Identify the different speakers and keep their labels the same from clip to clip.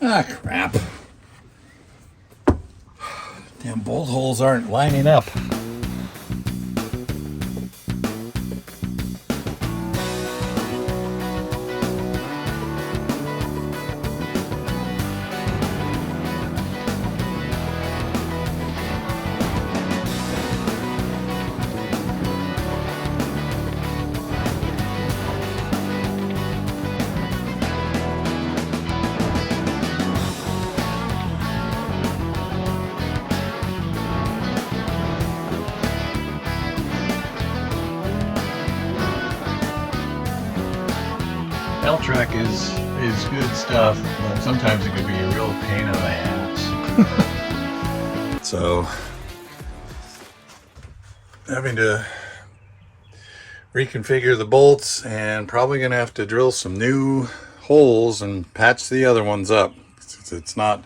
Speaker 1: Ah, crap. Damn bolt holes aren't lining up. L-track is good stuff, but sometimes it could be a real pain in the ass. So, having to reconfigure the bolts and probably going to have to drill some new holes and patch the other ones up. It's not,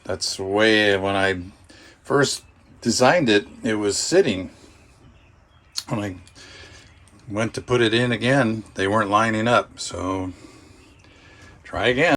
Speaker 1: that's the way when I first designed it, it was sitting. When I went to put it in again, they weren't lining up, so try again.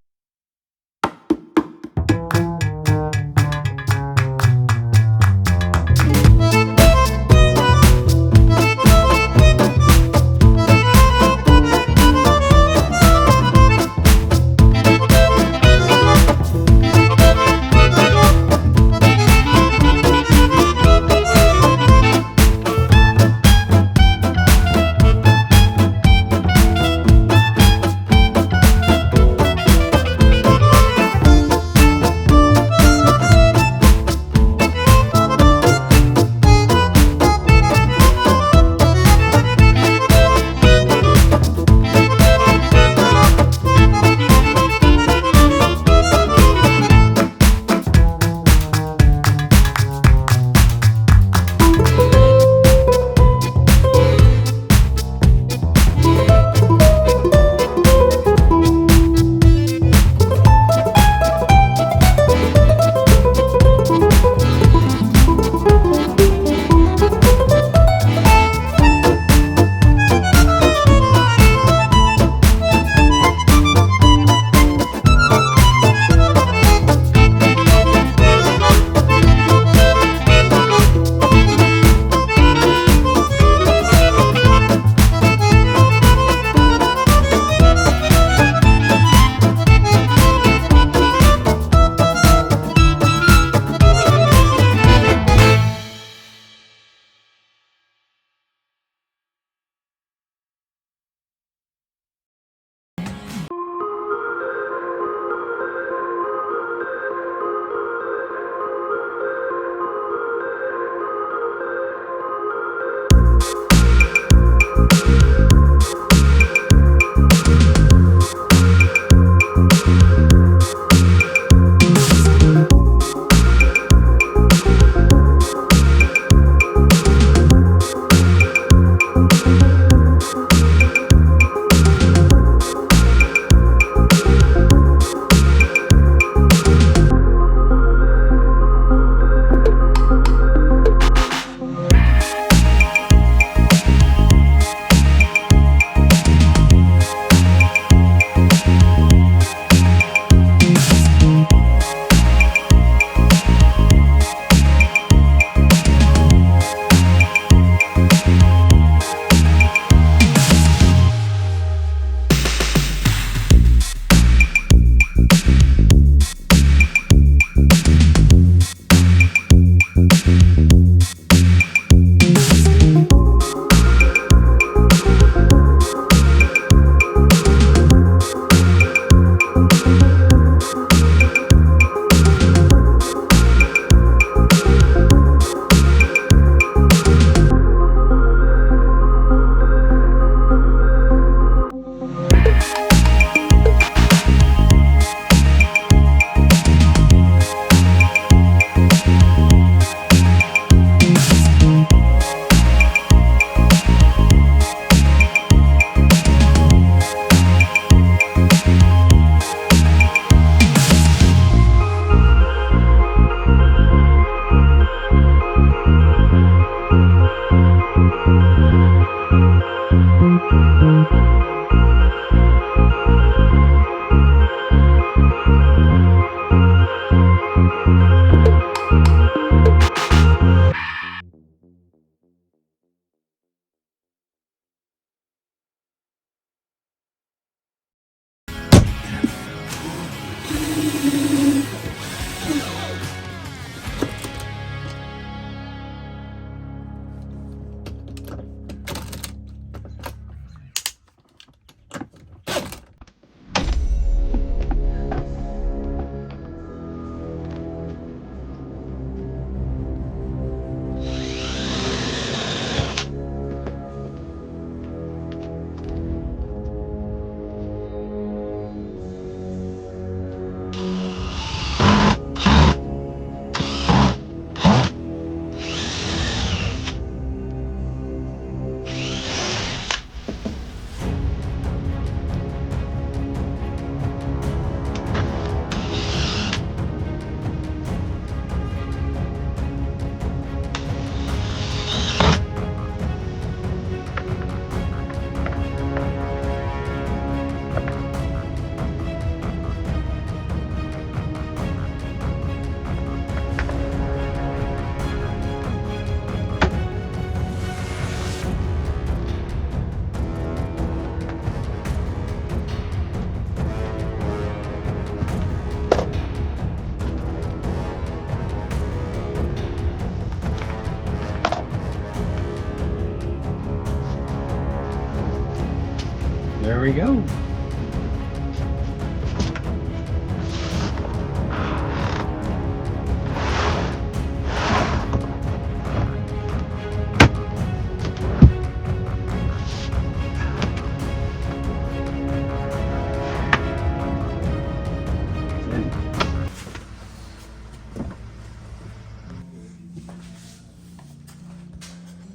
Speaker 1: There we go.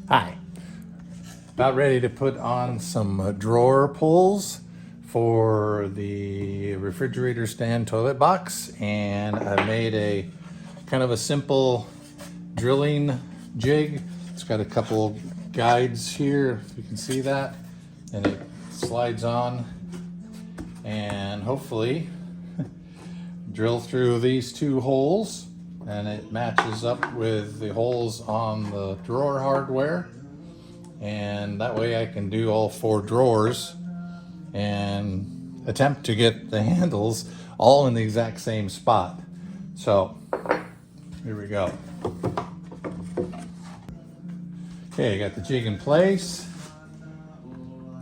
Speaker 1: Hi. About ready to put on some drawer pulls for the refrigerator stand toilet box, and I made a kind of a simple drilling jig. It's got a couple guides here, if you can see that, and it slides on, and hopefully drill through these two holes, and it matches up with the holes on the drawer hardware, and that way I can do all 4 drawers and attempt to get the handles all in the exact same spot. So here we go. Okay, I got the jig in place,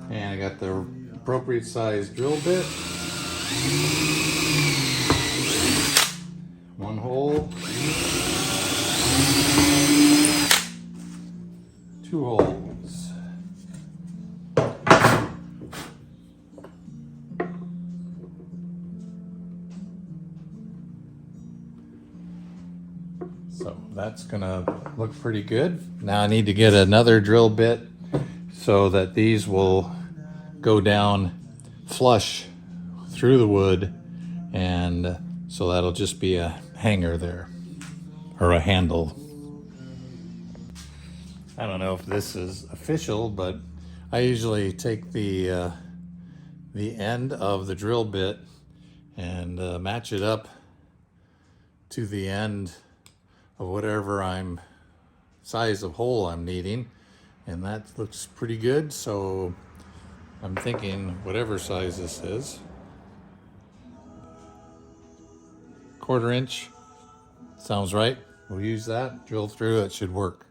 Speaker 1: and I got the appropriate size drill bit. 1 hole, 2 holes. So that's gonna look pretty good. Now I need to get another drill bit so that these will go down flush through the wood, and so that'll just be a hanger there, or a handle. I don't know if this is official, but I usually take the end of the drill bit and match it up to the end of whatever size of hole I'm needing, and that looks pretty good. So I'm thinking whatever size this is, 1/4 inch sounds right. We'll use that, drill through, it should work.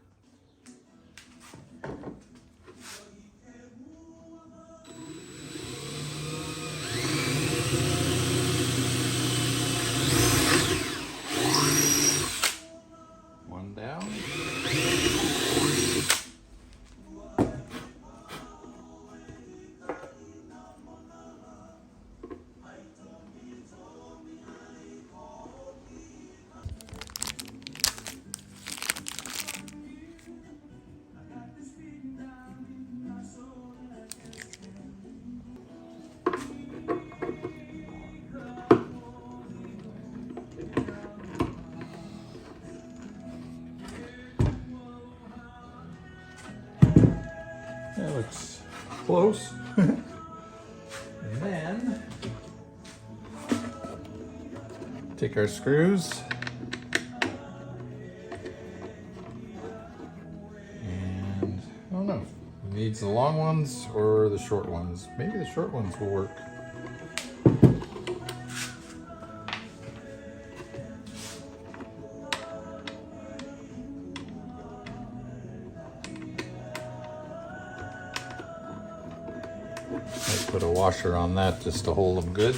Speaker 1: One down. That looks close. And then take our screws and I don't know, it needs the long ones or the short ones. Maybe the short ones will work. Might put a washer on that just to hold them good.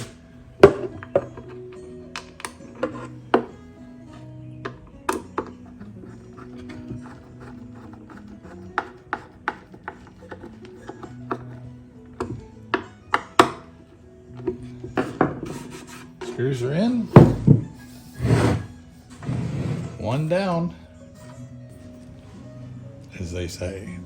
Speaker 1: Screws are in. One down, as they say.